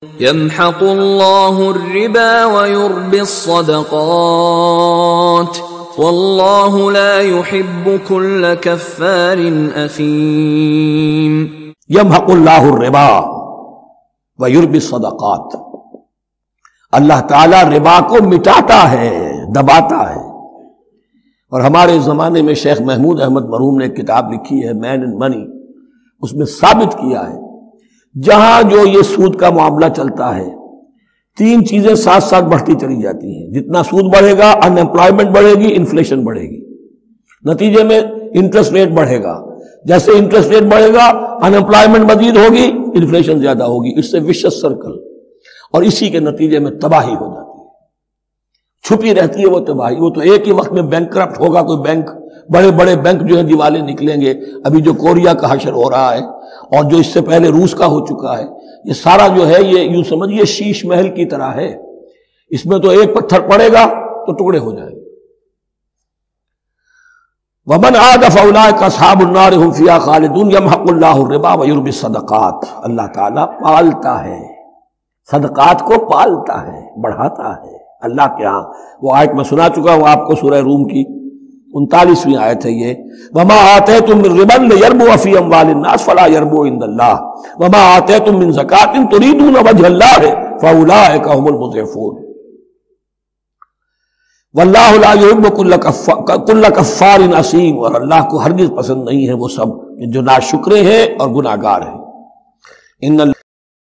يمحق الله الربا ويربي الصدقات والله لا يحب كل كفار أثيم. يمحق الله الربا ويربي الصدقات، اللہ تعالیٰ ربا کو مٹاتا ہے، دباتا ہے. اور ہمارے زمانے میں شیخ محمود احمد مرحوم نے ایک کتاب لکھی ہے مین اینڈ منی، اس میں ثابت کیا ہے جہاں جو یہ سود کا معاملہ چلتا ہے تین چیزیں ساتھ ساتھ بڑھتی چلی جاتی ہیں. جتنا سود بڑھے گا ان امپلائمنٹ بڑھے گی، انفلیشن بڑھے گی، نتیجے میں انٹرسٹ ریٹ بڑھے گا. جیسے انٹرسٹ ریٹ بڑھے گا ان امپلائمنٹ مزید ہوگی، انفلیشن زیادہ ہوگی. اس سے وشس سرکل، اور اسی کے نتیجے میں تباہی ہو جاتی ہے، چھپی رہتی ہے وہ تباہی. وہ تو ایک ہی وقت میں بینک کرپٹ ہوگا، کوئی بینک، بڑے بڑے بینک جو ہیں دیوالے نکلیں گے. ابھی جو کوریا کا حشر ہو رہا ہے اور جو اس سے پہلے روس کا ہو چکا ہے، یہ سارا جو ہے یہ یوں سمجھیے شیش محل کی طرح ہے. اس میں تو ایک پتھر پڑے گا تو ٹکڑے ہو جائیں گے. وَمَنْ عَادَ فَأُولَٰئِكَ أَصْحَابُ النَّارِ هُمْ فِيهَا خَالِدُونَ يَمْحَقُ اللَّهُ الرِّبَا وَيُرْبِي الصَّدَقَاتِ. اللہ تعالیٰ پالتا ہے، صدقات کو پالتا ہے، بڑھاتا ہے اللہ کے ہاں. وہ آیت میں سنا چکا ہوں آپ کو، سورہ روم کی 39ویں آیت ہے یہ. وَمَا آتَيْتُم مِّن رِّبًا لِّيَرْبُوَ فِي أَمْوَالِ النَّاسِ فَلَا يَرْبُو عِندَ اللَّهِ وَمَا آتَيْتُم مِّن زَكَاةٍ تُرِيدُونَ وَجْهَ اللَّهِ فَأُولَٰئِكَ هُمُ الْمُضْعِفُونَ. وَاللَّهُ لَا يُحِبُّ كُلَّ كَفَّارٍ أَثِيمٍ. اور اللہ کو ہرگز پسند نہیں ہے وہ سب جو ناشکرے ہیں اور گناہگار ہیں.